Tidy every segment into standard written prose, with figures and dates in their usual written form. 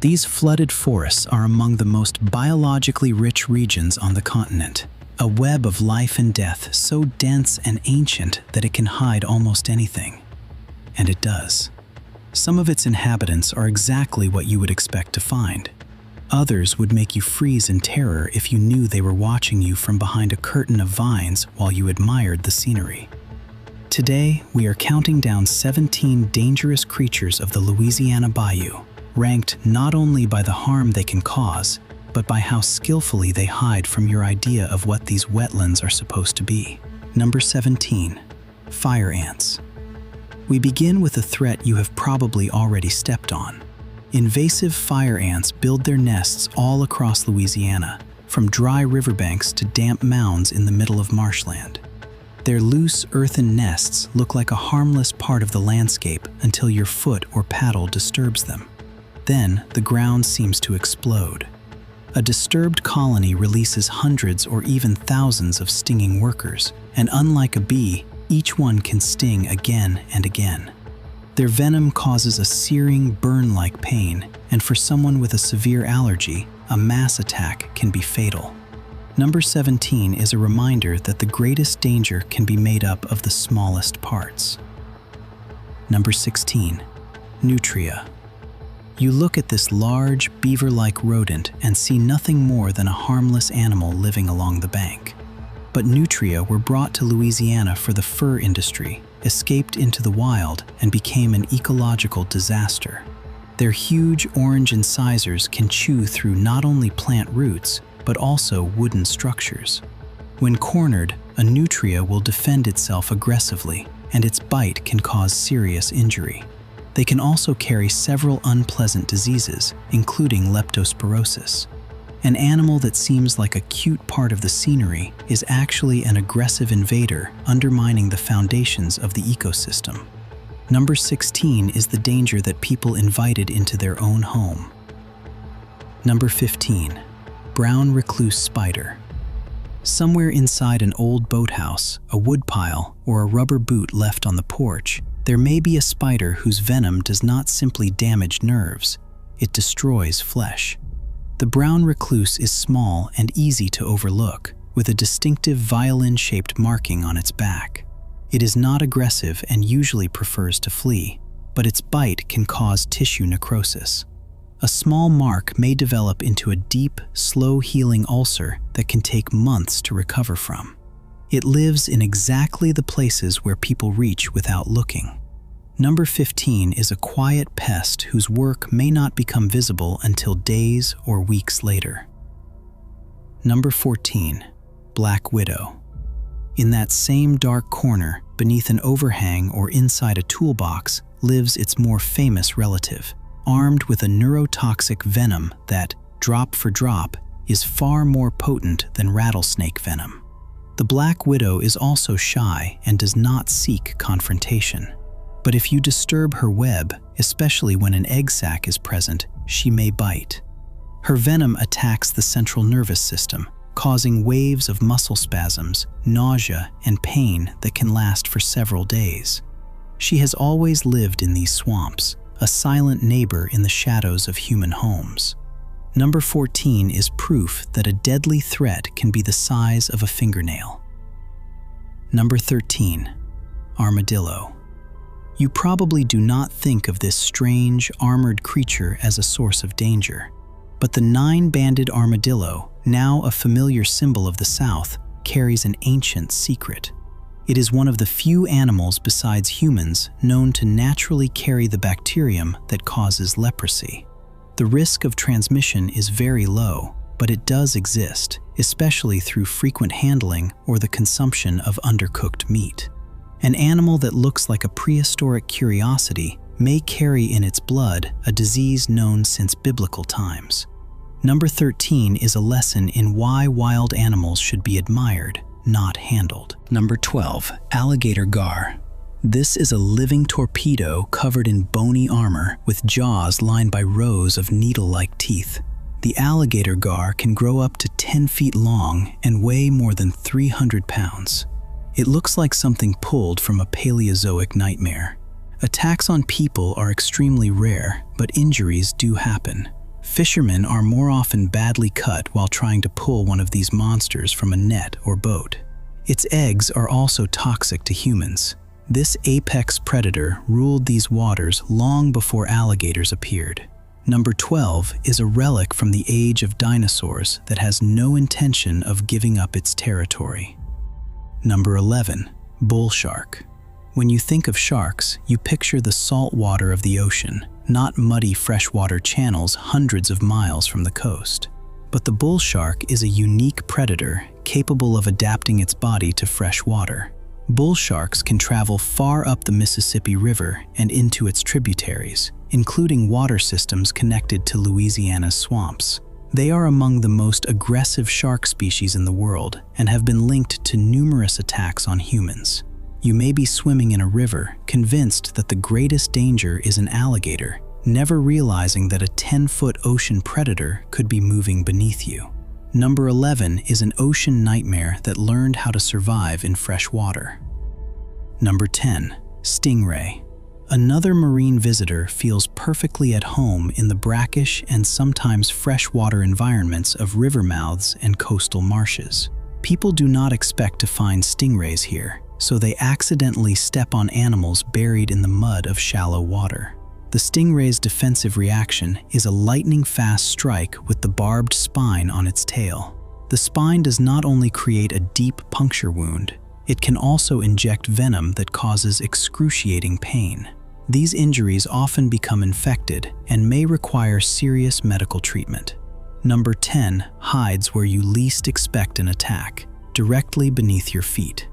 These flooded forests are among the most biologically rich regions on the continent, a web of life and death so dense and ancient that it can hide almost anything. And it does. Some of its inhabitants are exactly what you would expect to find. Others would make you freeze in terror if you knew they were watching you from behind a curtain of vines while you admired the scenery. Today, we are counting down 17 dangerous creatures of the Louisiana Bayou, ranked not only by the harm they can cause, but by how skillfully they hide from your idea of what these wetlands are supposed to be. Number 17. Fire ants. We begin with a threat you have probably already stepped on. Invasive fire ants build their nests all across Louisiana, from dry riverbanks to damp mounds in the middle of marshland. Their loose earthen nests look like a harmless part of the landscape until your foot or paddle disturbs them. Then the ground seems to explode. A disturbed colony releases hundreds or even thousands of stinging workers, and unlike a bee, each one can sting again and again. Their venom causes a searing, burn-like pain, and for someone with a severe allergy, a mass attack can be fatal. Number 17 is a reminder that the greatest danger can be made up of the smallest parts. Number 16. Nutria. You look at this large, beaver-like rodent and see nothing more than a harmless animal living along the bank. But nutria were brought to Louisiana for the fur industry, escaped into the wild, and became an ecological disaster. Their huge orange incisors can chew through not only plant roots, but also wooden structures. When cornered, a nutria will defend itself aggressively, and its bite can cause serious injury. They can also carry several unpleasant diseases, including leptospirosis. An animal that seems like a cute part of the scenery is actually an aggressive invader undermining the foundations of the ecosystem. Number 16 is the danger that people invited into their own home. Number 15. Brown recluse spider. Somewhere inside an old boathouse, a woodpile, or a rubber boot left on the porch, there may be a spider whose venom does not simply damage nerves, it destroys flesh. The brown recluse is small and easy to overlook, with a distinctive violin-shaped marking on its back. It is not aggressive and usually prefers to flee, but its bite can cause tissue necrosis. A small mark may develop into a deep, slow-healing ulcer that can take months to recover from. It lives in exactly the places where people reach without looking. Number 15 is a quiet pest whose work may not become visible until days or weeks later. Number 14. Black widow. In that same dark corner, beneath an overhang or inside a toolbox, lives its more famous relative, armed with a neurotoxic venom that, drop for drop, is far more potent than rattlesnake venom. The black widow is also shy and does not seek confrontation. But if you disturb her web, especially when an egg sac is present, she may bite. Her venom attacks the central nervous system, causing waves of muscle spasms, nausea, and pain that can last for several days. She has always lived in these swamps, a silent neighbor in the shadows of human homes. Number 14 is proof that a deadly threat can be the size of a fingernail. Number 13. Armadillo. You probably do not think of this strange, armored creature as a source of danger, but the nine-banded armadillo, now a familiar symbol of the South, carries an ancient secret. It is one of the few animals besides humans known to naturally carry the bacterium that causes leprosy. The risk of transmission is very low, but it does exist, especially through frequent handling or the consumption of undercooked meat. An animal that looks like a prehistoric curiosity may carry in its blood a disease known since biblical times. Number 13 is a lesson in why wild animals should be admired, not handled. Number 12. Alligator gar. This is a living torpedo covered in bony armor with jaws lined by rows of needle-like teeth. The alligator gar can grow up to 10 feet long and weigh more than 300 pounds. It looks like something pulled from a Paleozoic nightmare. Attacks on people are extremely rare, but injuries do happen. Fishermen are more often badly cut while trying to pull one of these monsters from a net or boat. Its eggs are also toxic to humans. This apex predator ruled these waters long before alligators appeared. Number 12 is a relic from the age of dinosaurs that has no intention of giving up its territory. Number 11, bull shark. When you think of sharks, you picture the salt water of the ocean, not muddy freshwater channels hundreds of miles from the coast. But the bull shark is a unique predator capable of adapting its body to fresh water. Bull sharks can travel far up the Mississippi River and into its tributaries, including water systems connected to Louisiana's swamps. They are among the most aggressive shark species in the world and have been linked to numerous attacks on humans. You may be swimming in a river, convinced that the greatest danger is an alligator, never realizing that a 10-foot ocean predator could be moving beneath you. Number 11 is an ocean nightmare that learned how to survive in fresh water. Number 10, stingray. Another marine visitor feels perfectly at home in the brackish and sometimes freshwater environments of river mouths and coastal marshes. People do not expect to find stingrays here, so they accidentally step on animals buried in the mud of shallow water. The stingray's defensive reaction is a lightning-fast strike with the barbed spine on its tail. The spine does not only create a deep puncture wound, it can also inject venom that causes excruciating pain. These injuries often become infected and may require serious medical treatment. Number 10 hides where you least expect an attack, directly beneath your feet.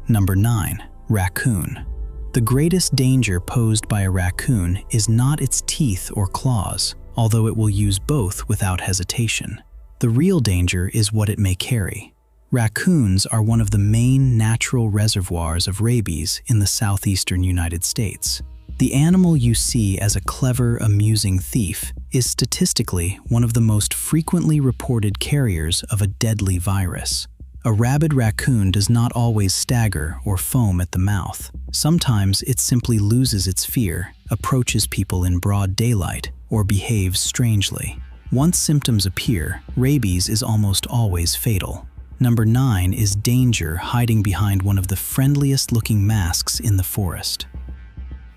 Number 9, raccoon. The greatest danger posed by a raccoon is not its teeth or claws, although it will use both without hesitation. The real danger is what it may carry. Raccoons are one of the main natural reservoirs of rabies in the southeastern United States. The animal you see as a clever, amusing thief is statistically one of the most frequently reported carriers of a deadly virus. A rabid raccoon does not always stagger or foam at the mouth. Sometimes it simply loses its fear, approaches people in broad daylight, or behaves strangely. Once symptoms appear, rabies is almost always fatal. Number 9 is danger hiding behind one of the friendliest looking masks in the forest.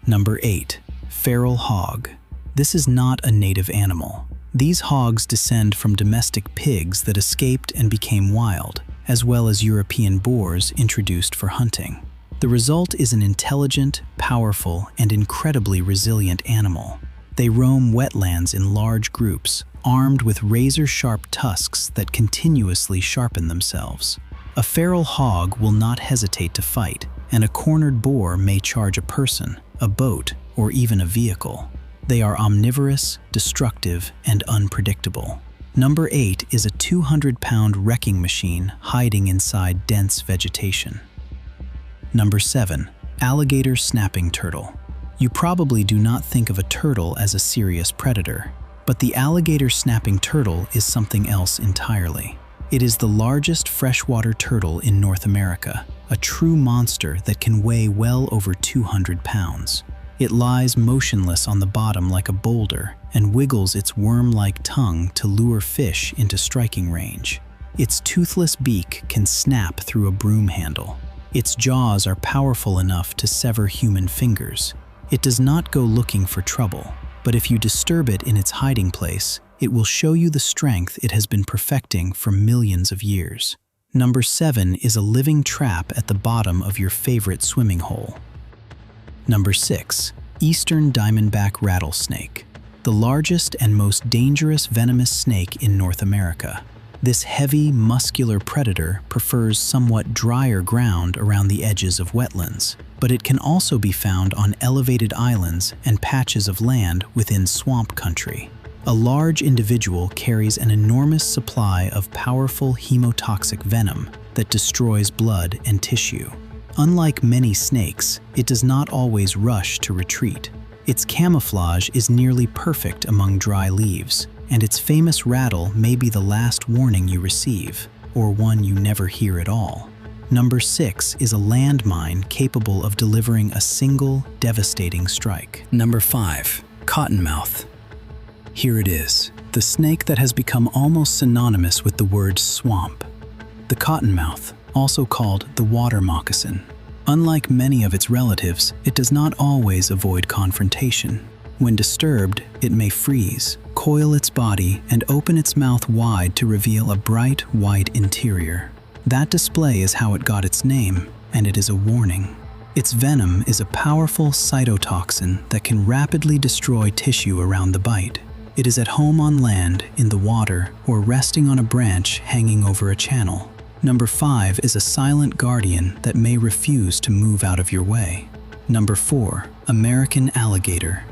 Number 8, feral hog. This is not a native animal. These hogs descend from domestic pigs that escaped and became wild, as well as European boars introduced for hunting. The result is an intelligent, powerful, and incredibly resilient animal. They roam wetlands in large groups, armed with razor-sharp tusks that continuously sharpen themselves. A feral hog will not hesitate to fight, and a cornered boar may charge a person, a boat, or even a vehicle. They are omnivorous, destructive, and unpredictable. Number 8 is a 200-pound wrecking machine hiding inside dense vegetation. Number 7, alligator snapping turtle. You probably do not think of a turtle as a serious predator, but the alligator snapping turtle is something else entirely. It is the largest freshwater turtle in North America, a true monster that can weigh well over 200 pounds. It lies motionless on the bottom like a boulder and wiggles its worm-like tongue to lure fish into striking range. Its toothless beak can snap through a broom handle. Its jaws are powerful enough to sever human fingers. It does not go looking for trouble, but if you disturb it in its hiding place, it will show you the strength it has been perfecting for millions of years. Number 7 is a living trap at the bottom of your favorite swimming hole. Number 6, eastern diamondback rattlesnake, the largest and most dangerous venomous snake in North America. This heavy, muscular predator prefers somewhat drier ground around the edges of wetlands, but it can also be found on elevated islands and patches of land within swamp country. A large individual carries an enormous supply of powerful hemotoxic venom that destroys blood and tissue. Unlike many snakes, it does not always rush to retreat. Its camouflage is nearly perfect among dry leaves, and its famous rattle may be the last warning you receive, or one you never hear at all. Number 6 is a landmine capable of delivering a single, devastating strike. Number 5, cottonmouth. Here it is, the snake that has become almost synonymous with the word swamp. The cottonmouth, also called the water moccasin. Unlike many of its relatives, it does not always avoid confrontation. When disturbed, it may freeze, coil its body, and open its mouth wide to reveal a bright white interior. That display is how it got its name, and it is a warning. Its venom is a powerful cytotoxin that can rapidly destroy tissue around the bite. It is at home on land, in the water, or resting on a branch hanging over a channel. Number 5 is a silent guardian that may refuse to move out of your way. Number 4, American alligator.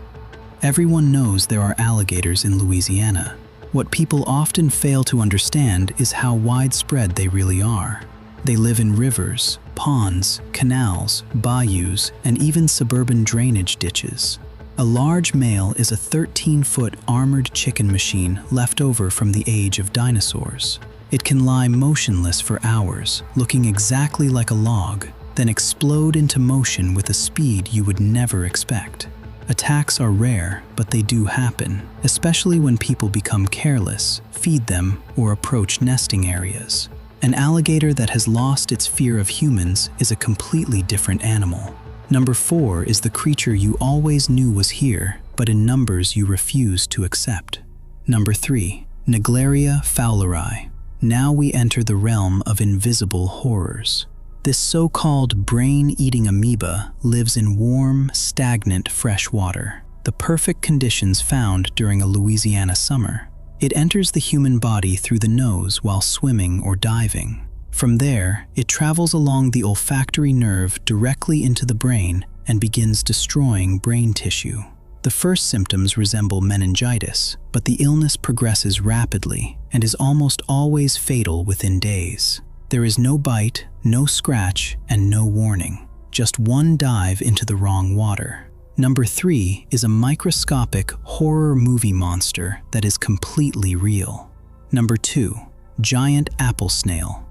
Everyone knows there are alligators in Louisiana. What people often fail to understand is how widespread they really are. They live in rivers, ponds, canals, bayous, and even suburban drainage ditches. A large male is a 13-foot armored chicken machine left over from the age of dinosaurs. It can lie motionless for hours, looking exactly like a log, then explode into motion with a speed you would never expect. Attacks are rare, but they do happen, especially when people become careless, feed them, or approach nesting areas. An alligator that has lost its fear of humans is a completely different animal. Number 4 is the creature you always knew was here, but in numbers you refuse to accept. Number 3, Naegleria fowleri. Now we enter the realm of invisible horrors. This so-called brain-eating amoeba lives in warm, stagnant fresh water, the perfect conditions found during a Louisiana summer. It enters the human body through the nose while swimming or diving. From there, it travels along the olfactory nerve directly into the brain and begins destroying brain tissue. The first symptoms resemble meningitis, but the illness progresses rapidly and is almost always fatal within days. There is no bite, no scratch, and no warning. Just one dive into the wrong water. Number 3 is a microscopic horror movie monster that is completely real. Number 2, giant apple snail.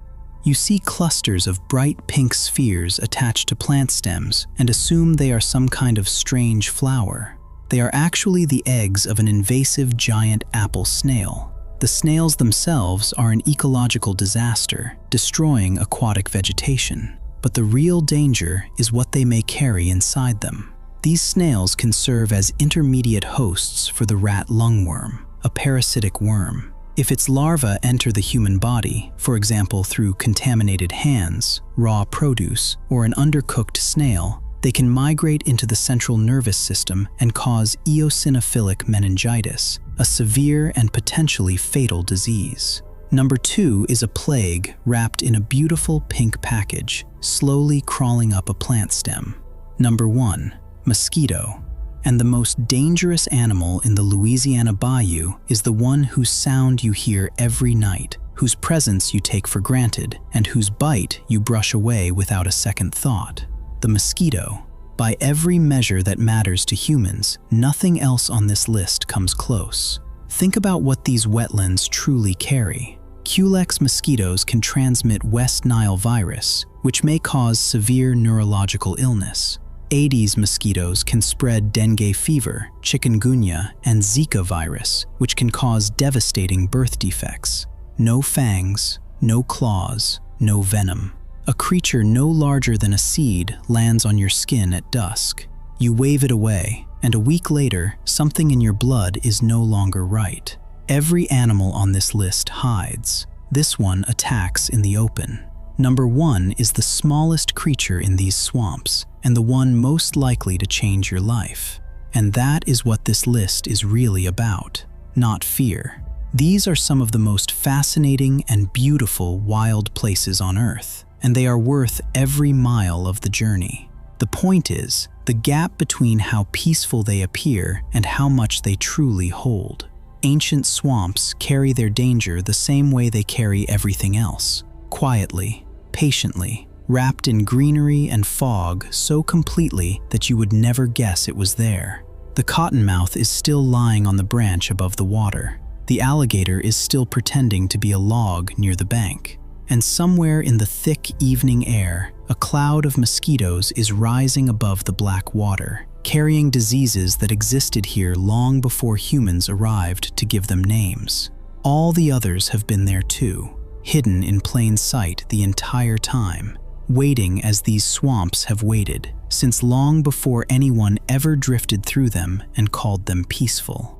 You see clusters of bright pink spheres attached to plant stems and assume they are some kind of strange flower. They are actually the eggs of an invasive giant apple snail. The snails themselves are an ecological disaster, destroying aquatic vegetation. But the real danger is what they may carry inside them. These snails can serve as intermediate hosts for the rat lungworm, a parasitic worm. If its larvae enter the human body, for example through contaminated hands, raw produce, or an undercooked snail, they can migrate into the central nervous system and cause eosinophilic meningitis, a severe and potentially fatal disease. Number 2 is a plague wrapped in a beautiful pink package, slowly crawling up a plant stem. Number 1, mosquito. And the most dangerous animal in the Louisiana Bayou is the one whose sound you hear every night, whose presence you take for granted, and whose bite you brush away without a second thought. The mosquito. By every measure that matters to humans, nothing else on this list comes close. Think about what these wetlands truly carry. Culex mosquitoes can transmit West Nile virus, which may cause severe neurological illness. Aedes mosquitoes can spread dengue fever, chikungunya, and Zika virus, which can cause devastating birth defects. No fangs, no claws, no venom. A creature no larger than a seed lands on your skin at dusk. You wave it away, and a week later, something in your blood is no longer right. Every animal on this list hides. This one attacks in the open. Number 1 is the smallest creature in these swamps, and the one most likely to change your life. And that is what this list is really about, not fear. These are some of the most fascinating and beautiful wild places on Earth, and they are worth every mile of the journey. The point is, the gap between how peaceful they appear and how much they truly hold. Ancient swamps carry their danger the same way they carry everything else, quietly, patiently, wrapped in greenery and fog so completely that you would never guess it was there. The cottonmouth is still lying on the branch above the water. The alligator is still pretending to be a log near the bank. And somewhere in the thick evening air, a cloud of mosquitoes is rising above the black water, carrying diseases that existed here long before humans arrived to give them names. All the others have been there too, hidden in plain sight the entire time, waiting as these swamps have waited, since long before anyone ever drifted through them and called them peaceful.